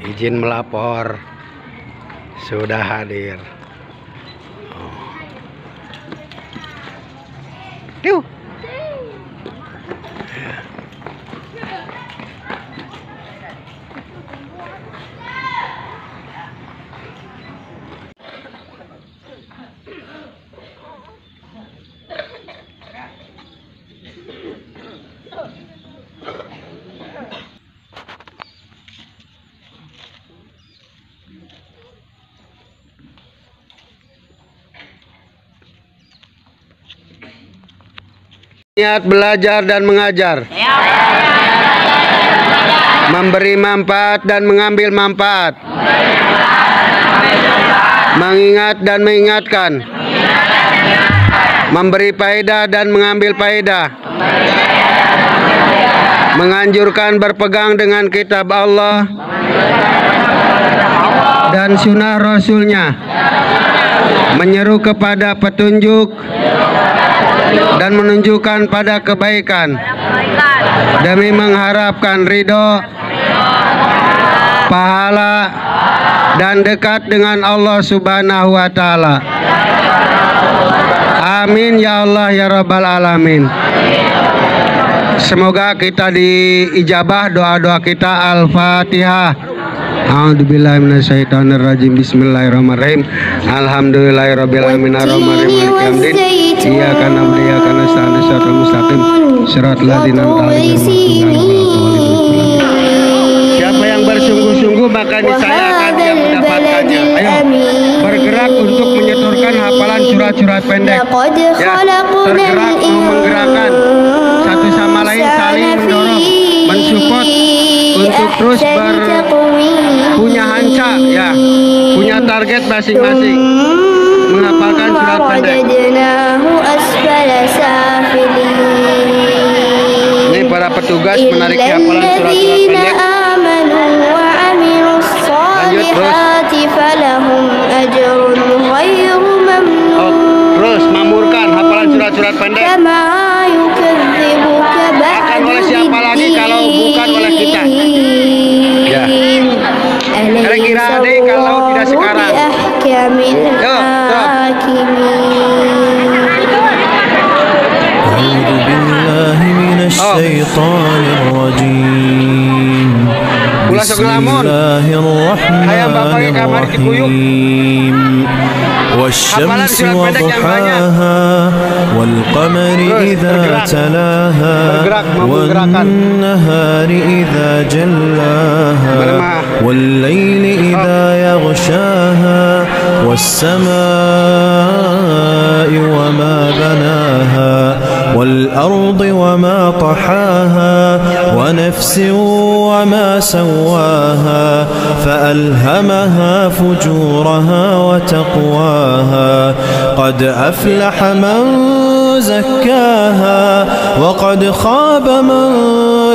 Izin melapor sudah hadir. Tuh. Niat belajar dan mengajar, memberi manfaat dan mengambil manfaat, mengingat dan mengingatkan, memberi faedah dan mengambil faedah, menganjurkan berpegang dengan kitab Allah dan sunnah Rasulnya, menyeru kepada petunjuk dan menunjukkan pada kebaikan demi mengharapkan ridho, pahala, dan dekat dengan Allah Subhanahu wa Ta'ala. Amin ya Allah ya Rabbal Alamin. Semoga kita diijabah doa-doa kita. Al-Fatihah. A'udzubillahi minasyaitonirrajim. Bismillahirrahmanirrahim. Alhamdulillahirabbil alamin arrahmanirrahim maliki yaumiddin. Iyyaka na'budu wa iyyaka nasta'in shiratal mustaqim shiratal ladzina an'amta 'alaihim. Siapa yang bersungguh-sungguh maka niscaya akan dia mendapatkannya. Ayo bergerak untuk menyetorkan hafalan surat-surat pendek. Ya, tergerak menggerakkan satu sama lain, saling mendorong, mensupport untuk terus punya hanca, ya, punya target masing-masing menghafalkan surat pendek. Ini para petugas menarik hafalan surat-surat pendek. Lanjut terus. Terus mamurkan hafalan surat-surat pendek. Akan oleh siapa lagi kalau bukan oleh kita? Ya. Kira-kira deh kalau tidak sekarang. Yo, والشمس وضحاها والقمر إذا تلاها والنهار إذا جلاها والليل إذا يغشاها والسماء وما بناها والأرض وما طحاها ونفس وما سواها فألهمها فجورها وتقواها قد أفلح من زكاها وقد خاب من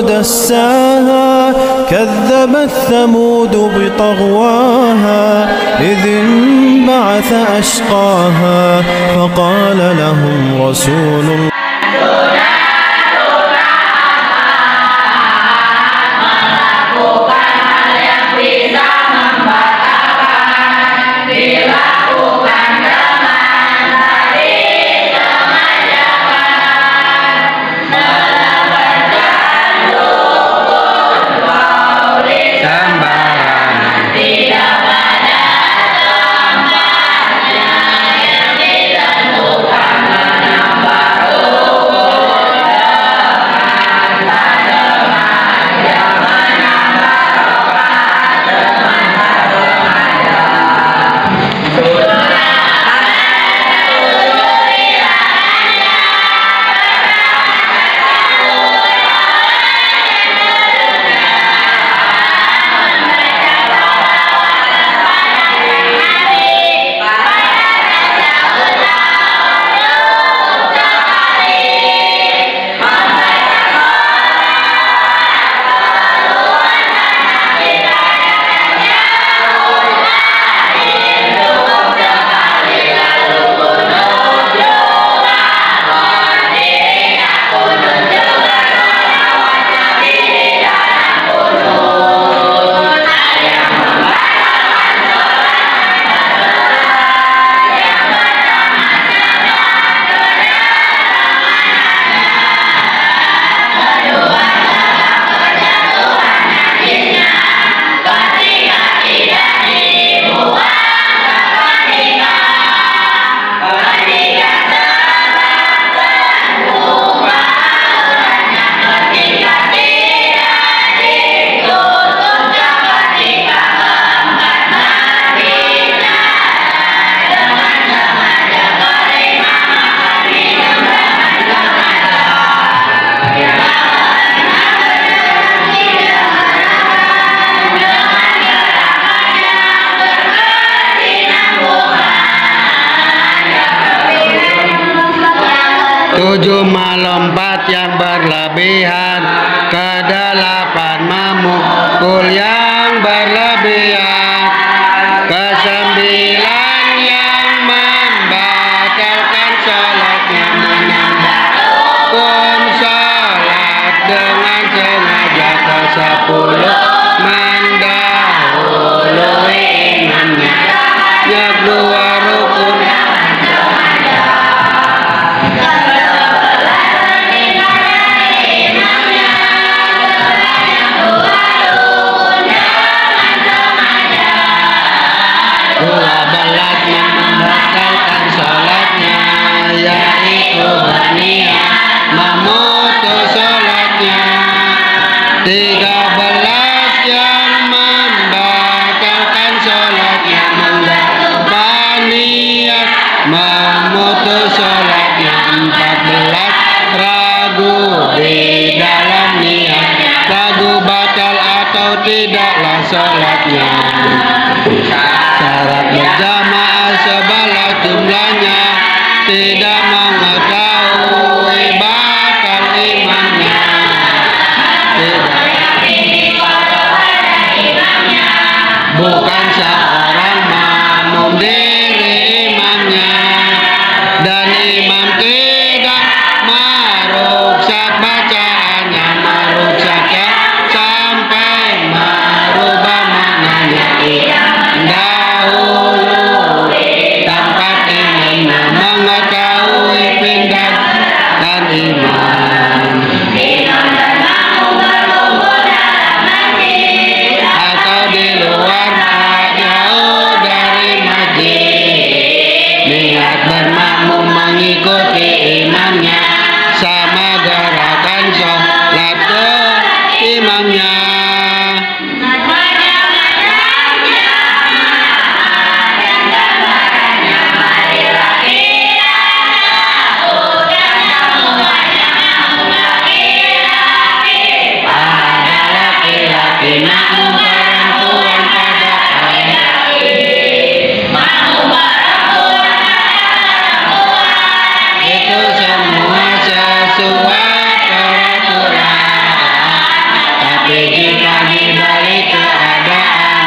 دساها كذبت ثمود بطغواها إذ انبعث أشقاها فقال لهم رسول الله 7 melompat yang berlebihan, ke-8 memukul yang berlebihan, ke-9 yang membatalkan sholatnya menambahkan sholat dengan sengaja, ke-10 mendahului imamnya yang 2 rukun. Membatalkan sholatnya, yaitu berniat memutus sholatnya. 13 yang membatalkan sholatnya mengganti niat memutus sholatnya. 14 ragu di dalam niat, ragu batal atau tidaklah sholatnya. Syarat berjamaah sebelah jumlahnya, tidak mengetahui batal imamnya, bukan seorang makmum diri imamnya, dan imam tidak meruksak bacaannya, meruksakkan sampai merubah maknanya. Dahulu tempat imamnya mengetahui pindahkan imam, atau di luar jauh dari masjid, niat bermakmum mengikuti imamnya sama gerakan sholat imamnya. Itu semua sesuai peraturan, tapi jika dibalik keadaan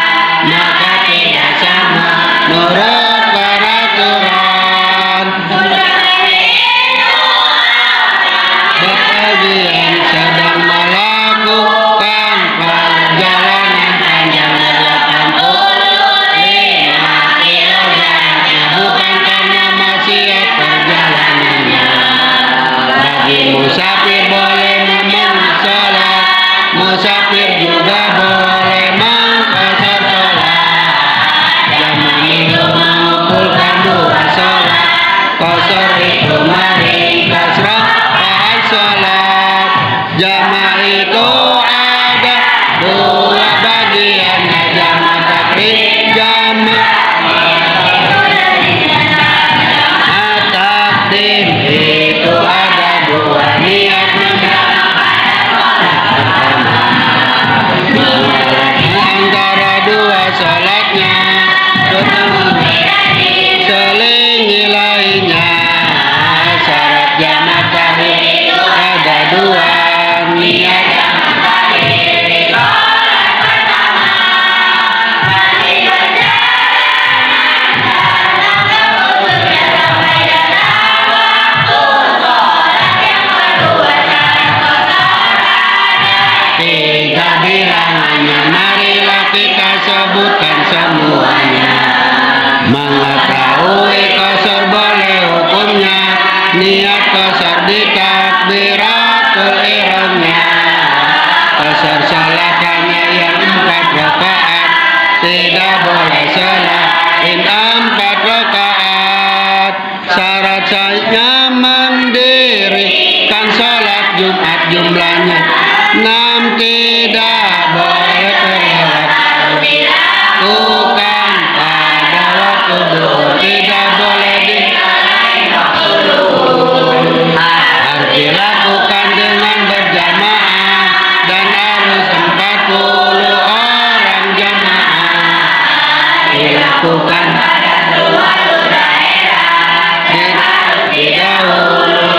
maka tidak sama menurut peraturan. Bagian sedang melakukan perjalanan panjang 85 kilo jaraknya, bukan karena maksiat perjalanannya. Bagi musafir boleh memenuhi sholat, musafir juga boleh mengqasar sholat. Jangan itu mengumpulkan 2 sholat, qasar itu meringkas rakaat sholat. Jamaah itu ada 2 bagiannya, jamaah takbir, jamaah takdim. Itu ada 2 niat antara 2 sholatnya, selingi lainnya. Syarat jamaah tahiyat ada 2 niat. Tiga bilangannya, marilah kita sebutkan semuanya. Mengetahui qasar boleh hukumnya, niat qasar di takbiratul ihramnya. Qasar salatannya yang 4 rakaat, tidak boleh selain 4 rakaat. Syarat sahnya mendirikan sholat Jumat jumlahnya 6, tidak boleh terlewat. Bukan pada waktu duhur, tidak boleh harus dilakukan dengan berjamaah dan harus 40 orang jamaah. Dilakukan di dahulu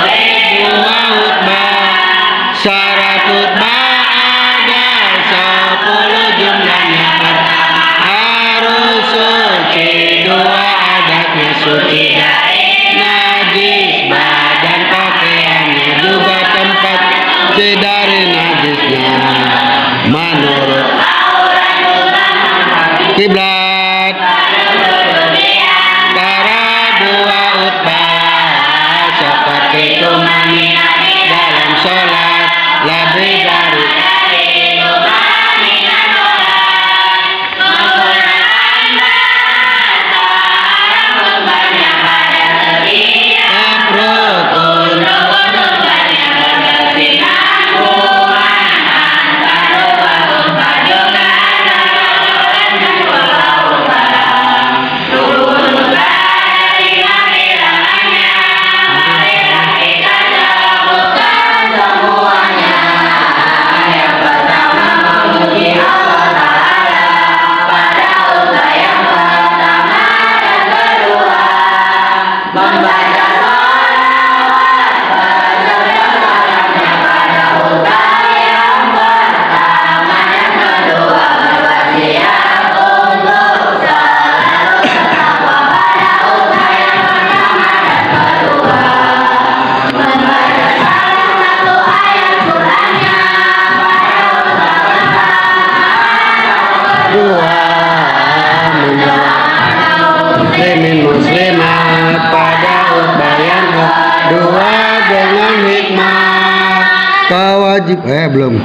wajib. Belum.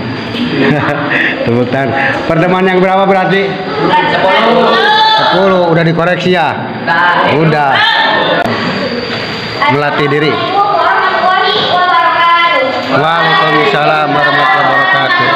Tepuk tangan. Pertemuan yang berapa berarti? 10. Udah dikoreksi ya? Udah. Melatih diri. Waalaikumsalam warahmatullahi wabarakatuh.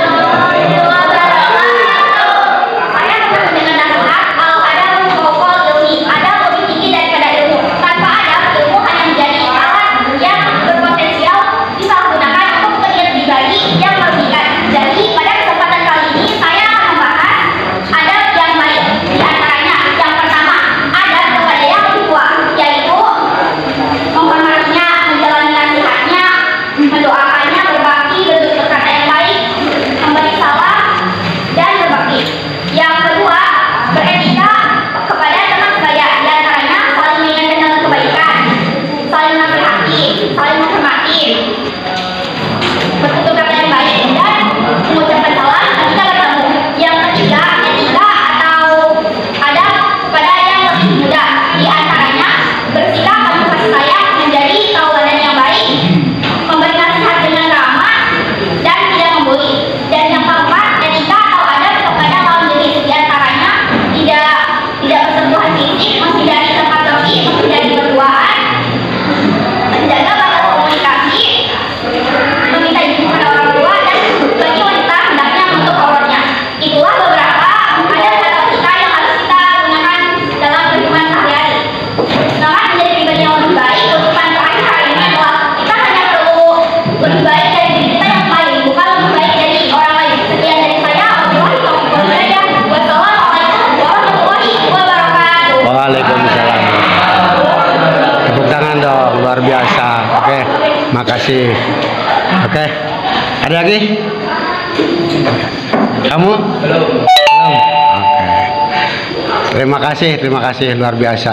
Waalaikumsalam. Tepuk tangan dong, luar biasa. Oke, makasih. Oke, ada lagi? Kamu? Belum. Oke. Terima kasih, luar biasa.